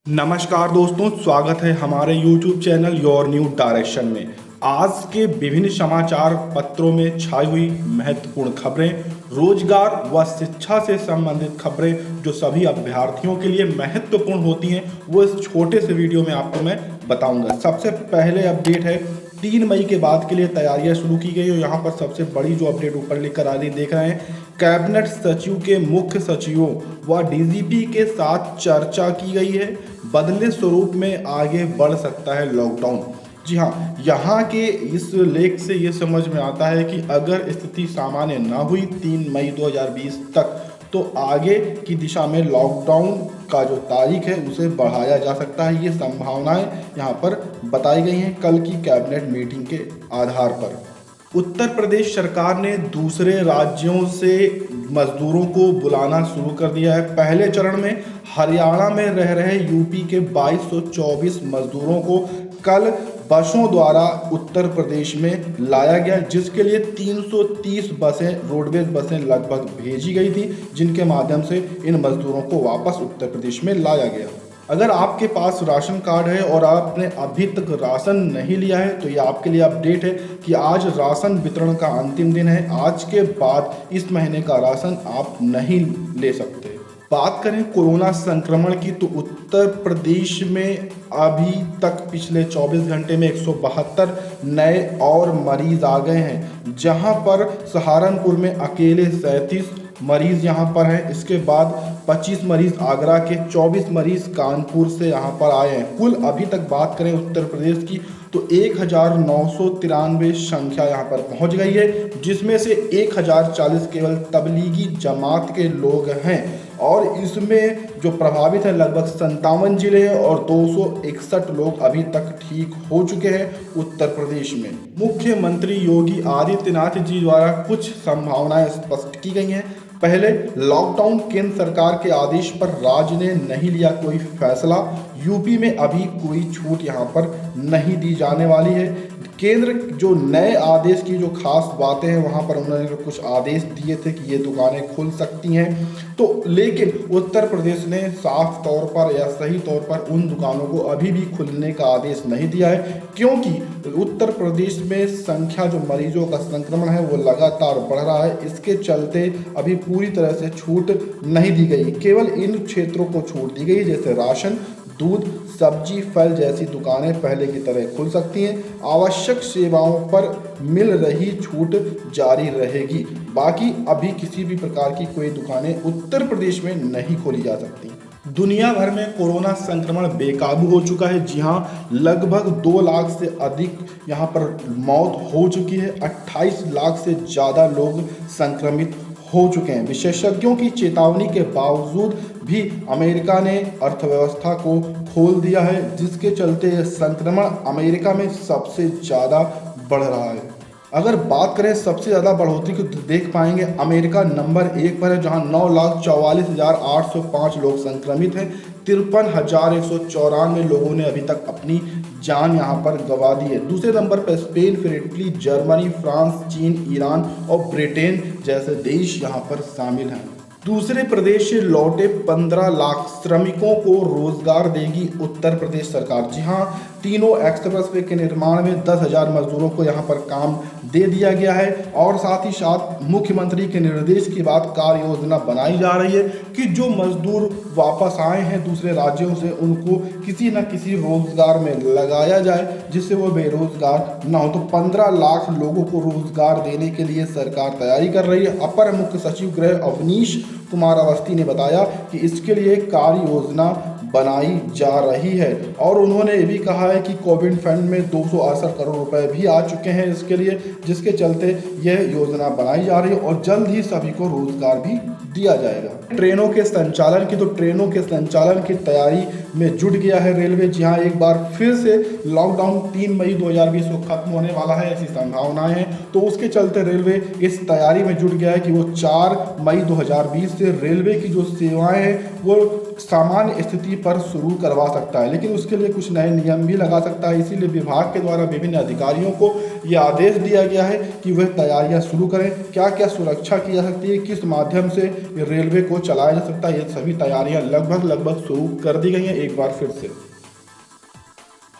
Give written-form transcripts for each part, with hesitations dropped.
नमस्कार दोस्तों, स्वागत है हमारे YouTube channel your new direction में। आज के विभिन्न समाचार पत्रों में छाई हुई महत्वपूर्ण खबरें, रोजगार व शिक्षा से संबंधित खबरें जो सभी अभ्यर्थियों के लिए महत्वपूर्ण होती हैं, वो इस छोटे से वीडियो में आपको मैं बताऊंगा। सबसे पहले अपडेट है 3 मई के बाद के लिए तैयारियां शुरू की गई और यहाँ पर सबसे बड़ी जो अपडेट ऊपर लिखकर आ रही देख रहे हैं, कैबिनेट सचिव के मुख्य सचिवों व डीजीपी के साथ चर्चा की गई है। बदले स्वरूप में आगे बढ़ सकता है लॉकडाउन। जी हाँ, यहाँ के इस लेख से ये समझ में आता है कि अगर स्थिति सामान्य ना हुई 3 मई 2020 तक, तो आगे की दिशा में लॉकडाउन का जो तारीख है उसे बढ़ाया जा सकता है। ये संभावनाएं यहाँ पर बताई गई हैं कल की कैबिनेट मीटिंग के आधार पर। उत्तर प्रदेश सरकार ने दूसरे राज्यों से मजदूरों को बुलाना शुरू कर दिया है। पहले चरण में हरियाणा में रह रहे यूपी के 2224 मजदूरों को कल बसों द्वारा उत्तर प्रदेश में लाया गया, जिसके लिए 330 बसें, रोडवेज बसें लगभग भेजी गई थी, जिनके माध्यम से इन मजदूरों को वापस उत्तर प्रदेश में लाया गया। अगर आपके पास राशन कार्ड है और आपने अभी तक राशन नहीं लिया है, तो ये आपके लिए अपडेट है कि आज राशन वितरण का अंतिम दिन है। आज के बाद इस महीने का राशन आप नहीं ले सकते। बात करें कोरोना संक्रमण की, तो उत्तर प्रदेश में अभी तक पिछले 24 घंटे में 172 नए और मरीज आ गए हैं, जहां पर सहारनपुर में अकेले 37 मरीज यहाँ पर हैं। इसके बाद 25 मरीज आगरा के, 24 मरीज कानपुर से यहाँ पर आए हैं। कुल अभी तक बात करें उत्तर प्रदेश की, तो 1993 संख्या यहाँ पर पहुँच गई है, जिसमें से 1040 केवल तबलीगी जमात के लोग हैं। और इसमें जो प्रभावित है लगभग 57 जिले हैं और 261 लोग अभी तक ठीक हो चुके हैं उत्तर प्रदेश में। मुख्यमंत्री योगी आदित्यनाथ जी द्वारा कुछ संभावनाएं स्पष्ट की गई हैं। पहले, लॉकडाउन केंद्र सरकार के आदेश पर राज्य ने नहीं लिया कोई फैसला। यूपी में अभी कोई छूट यहाँ पर नहीं दी जाने वाली है। केंद्र जो नए आदेश की जो खास बातें हैं, वहाँ पर उन्होंने कुछ आदेश दिए थे कि ये दुकानें खुल सकती हैं, तो लेकिन उत्तर प्रदेश ने साफ तौर पर या सही तौर पर उन दुकानों को अभी भी खुलने का आदेश नहीं दिया है, क्योंकि उत्तर प्रदेश में संख्या जो मरीजों का संक्रमण है वो लगातार बढ़ रहा है। इसके चलते अभी पूरी तरह से छूट नहीं दी गई, केवल इन क्षेत्रों को छूट दी गई, जैसे राशन, दूध, सब्जी, फल जैसी दुकानें पहले की तरह खुल सकती हैं। आवश्यक सेवाओं पर मिल रही छूट जारी रहेगी। बाकी अभी किसी भी प्रकार की कोई दुकानें उत्तर प्रदेश में नहीं खोली जा सकती। दुनिया भर में कोरोना संक्रमण बेकाबू हो चुका है। जी हाँ, लगभग 2 लाख से अधिक यहाँ पर मौत हो चुकी है। 28 लाख से ज़्यादा लोग संक्रमित हो चुके हैं। विशेषज्ञों की चेतावनी के बावजूद भी अमेरिका ने अर्थव्यवस्था को खोल दिया है, जिसके चलते संक्रमण अमेरिका में सबसे ज़्यादा बढ़ रहा है। अगर बात करें सबसे ज़्यादा बढ़ोतरी को, तो देख पाएंगे अमेरिका नंबर 1 पर है, जहां 9,44,805 लोग संक्रमित हैं। 53,194 लोगों ने अभी तक अपनी जान यहां पर गंवा दी है। दूसरे नंबर पर स्पेन, फिर इटली, जर्मनी, फ्रांस, चीन, ईरान और ब्रिटेन जैसे देश यहां पर शामिल हैं। दूसरे प्रदेश से लौटे 15 लाख श्रमिकों को रोजगार देगी उत्तर प्रदेश सरकार। जी हाँ, तीनों एक्सप्रेसवे के निर्माण में 10,000 मजदूरों को यहाँ पर काम दे दिया गया है। और साथ ही साथ मुख्यमंत्री के निर्देश के बाद कार्य योजना बनाई जा रही है कि जो मजदूर वापस आए हैं दूसरे राज्यों से, उनको किसी न किसी रोजगार में लगाया जाए, जिससे वो बेरोजगार ना हो। तो 15 लाख लोगों को रोजगार देने के लिए सरकार तैयारी कर रही है। अपर मुख्य सचिव गृह अवनीश कुमार अवस्थी ने बताया कि इसके लिए कार्य योजना बनाई जा रही है। और उन्होंने ये भी कहा है कि कोविड फंड में 268 करोड़ रुपए भी आ चुके हैं इसके लिए, जिसके चलते यह योजना बनाई जा रही है और जल्द ही सभी को रोजगार भी दिया जाएगा। ट्रेनों के संचालन की, तो ट्रेनों के संचालन की तैयारी में जुट गया है रेलवे। जहां एक बार फिर से लॉकडाउन 3 मई 2020 को खत्म होने वाला है, ऐसी संभावनाएं हैं, तो उसके चलते रेलवे इस तैयारी में जुट गया है कि वो 4 मई 2020 से रेलवे की जो सेवाएं हैं वो सामान्य स्थिति छुट्टी पर शुरू करवा सकता है, लेकिन उसके लिए कुछ नए नियम भी लगा सकता है। इसीलिए विभाग के द्वारा विभिन्न अधिकारियों को ये आदेश दिया गया है कि वह तैयारियां शुरू करें। क्या क्या सुरक्षा की जा सकती है, किस माध्यम से रेलवे को चलाया जा सकता है, ये सभी तैयारियां लगभग शुरू कर दी गई हैं। एक बार फिर से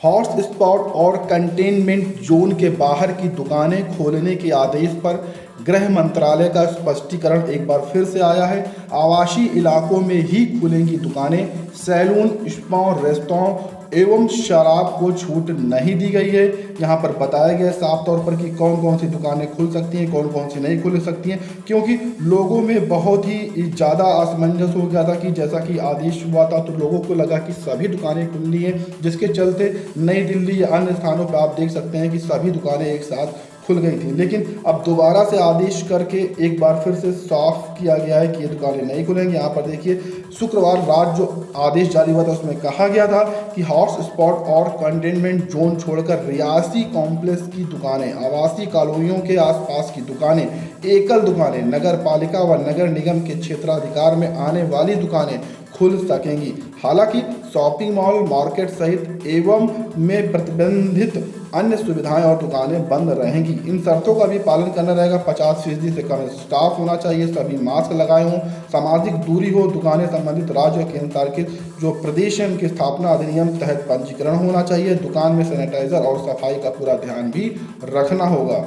हॉट स्पॉट और कंटेनमेंट जोन के बाहर की दुकानें खोलने के आदेश पर गृह मंत्रालय का स्पष्टीकरण एक बार फिर से आया है। आवासीय इलाकों में ही खुलेंगी दुकानें, सैलून, स्पा, रेस्तरां एवं शराब को छूट नहीं दी गई है। यहाँ पर बताया गया साफ तौर पर कि कौन कौन सी दुकानें खुल सकती हैं, कौन कौन सी नहीं खुल सकती हैं, क्योंकि लोगों में बहुत ही ज़्यादा असमंजस हो गया था कि जैसा कि आदेश हुआ था तो लोगों को लगा कि सभी दुकानें खुलनी है, जिसके चलते नई दिल्ली या अन्य स्थानों पर आप देख सकते हैं कि सभी दुकानें एक साथ खुल गई थी। लेकिन अब दोबारा से आदेश करके एक बार फिर से साफ किया गया है कि ये दुकानें नहीं खुलेंगी। यहाँ पर देखिए शुक्रवार रात जो आदेश जारी हुआ था उसमें कहा गया था कि हॉट स्पॉट और कंटेनमेंट जोन छोड़कर रियासी कॉम्प्लेक्स की दुकानें, आवासीय कॉलोनियों के आसपास की दुकानें, एकल दुकानें, नगर पालिका व नगर निगम के क्षेत्राधिकार में आने वाली दुकानें खुल सकेंगी। हालांकि शॉपिंग मॉल, मार्केट सहित एवं में प्रतिबंधित अन्य सुविधाएं और दुकानें बंद रहेंगी। इन शर्तों का भी पालन करना रहेगा। 50% से कम स्टाफ होना चाहिए, सभी मास्क लगाए हों, सामाजिक दूरी हो, दुकानें संबंधित राज्य और केंद्र सरकार के जो प्रदेशन के स्थापना अधिनियम तहत पंजीकरण होना चाहिए। दुकान में सैनिटाइजर और सफाई का पूरा ध्यान भी रखना होगा।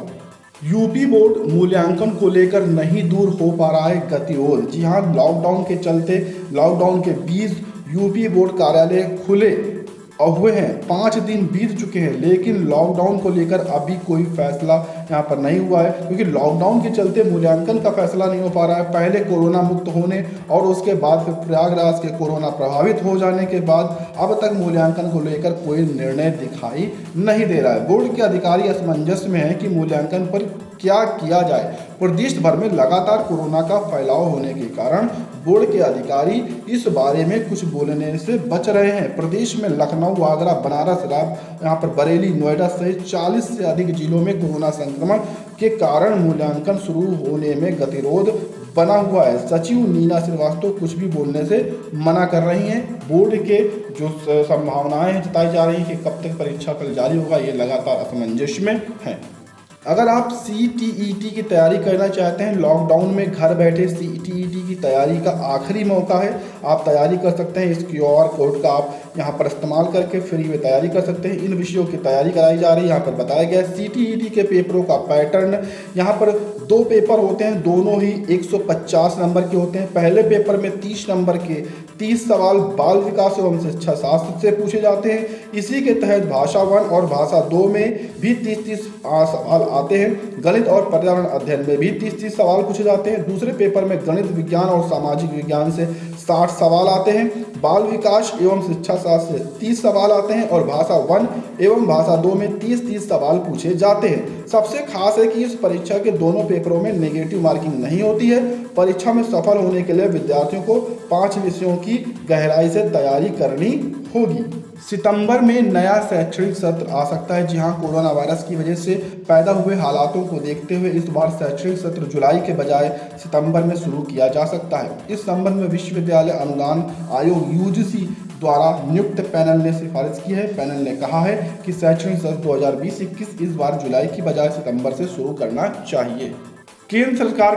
यूपी बोर्ड मूल्यांकन को लेकर नहीं दूर हो पा रहा है गतिरोध। जी हाँ, लॉकडाउन के चलते लॉकडाउन के बीच यूपी बोर्ड कार्यालय खुले हुए हैं, 5 दिन बीत चुके हैं, लेकिन लॉकडाउन को लेकर अभी कोई फैसला यहाँ पर नहीं हुआ है, क्योंकि लॉकडाउन के चलते मूल्यांकन का फैसला नहीं हो पा रहा है। पहले कोरोना मुक्त होने और उसके बाद फिर प्रयागराज के कोरोना प्रभावित हो जाने के बाद अब तक मूल्यांकन को लेकर कोई निर्णय दिखाई नहीं दे रहा है। बोर्ड के अधिकारी असमंजस में हैं कि मूल्यांकन पर क्या किया जाए। प्रदेश भर में लगातार कोरोना का फैलाव होने के कारण बोर्ड के अधिकारी इस बारे में कुछ बोलने से बच रहे हैं। प्रदेश में लखनऊ, आगरा, बनारस, यहाँ पर बरेली, नोएडा सहित 40 से अधिक जिलों में कोरोना संक्रमण के कारण मूल्यांकन शुरू होने में गतिरोध बना हुआ है। सचिव नीना श्रीवास्तव कुछ भी बोलने से मना कर रही हैं। बोर्ड के जो संभावनाएं जताई जा रही हैं कि कब तक परीक्षा फल जारी होगा, ये लगातार असमंजस में है। अगर आप CTET की तैयारी करना चाहते हैं, लॉकडाउन में घर बैठे CTET की तैयारी का आखिरी मौका है। आप तैयारी कर सकते हैं। इस QR कोड का आप यहाँ पर इस्तेमाल करके फ्री में तैयारी कर सकते हैं। इन विषयों की तैयारी कराई जा रही है। यहाँ पर बताया गया है CTET के पेपरों का पैटर्न। यहाँ पर 2 पेपर होते हैं, दोनों ही 150 नंबर के होते हैं। पहले पेपर में 30 नंबर के 30 सवाल बाल विकास एवं शिक्षा शास्त्र से पूछे जाते हैं। इसी के तहत भाषा 1 और भाषा 2 में भी 30 सवाल आते हैं। गणित और पर्यावरण अध्ययन में भी 30 सवाल पूछे जाते हैं। दूसरे पेपर में गणित, विज्ञान और सामाजिक विज्ञान से 60 सवाल आते हैं। बाल विकास एवं शिक्षा शास्त्र से 30 सवाल आते हैं और भाषा 1 एवं भाषा 2 में 30 सवाल पूछे जाते हैं। सबसे खास है कि इस परीक्षा के दोनों पेपरों में नेगेटिव मार्किंग नहीं होती है। परीक्षा में सफल होने के लिए विद्यार्थियों को 5 विषयों की गहराई से तैयारी करनी होगी। सितंबर में नया शैक्षणिक सत्र आ सकता है। जी हाँ, कोरोना वायरस की वजह से पैदा हुए हालातों को देखते हुए इस बार शैक्षणिक सत्र जुलाई के बजाय सितंबर में शुरू किया जा सकता है। इस संबंध में विश्वविद्यालय अनुदान आयोग UGC द्वारा नियुक्त पैनल ने सिफारिश की है। पैनल ने कहा है कि शैक्षणिक सत्र 2020-21 इस बार जुलाई की बजाय सितंबर से शुरू करना चाहिए। केंद्र सरकार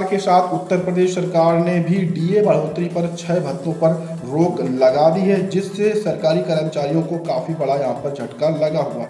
के साथ उत्तर प्रदेश सरकार ने भी DA बढ़ोतरी पर 6 भत्तों पर रोक लगा दी है, जिससे सरकारी कर्मचारियों को काफ़ी बड़ा यहाँ पर झटका लगा हुआ।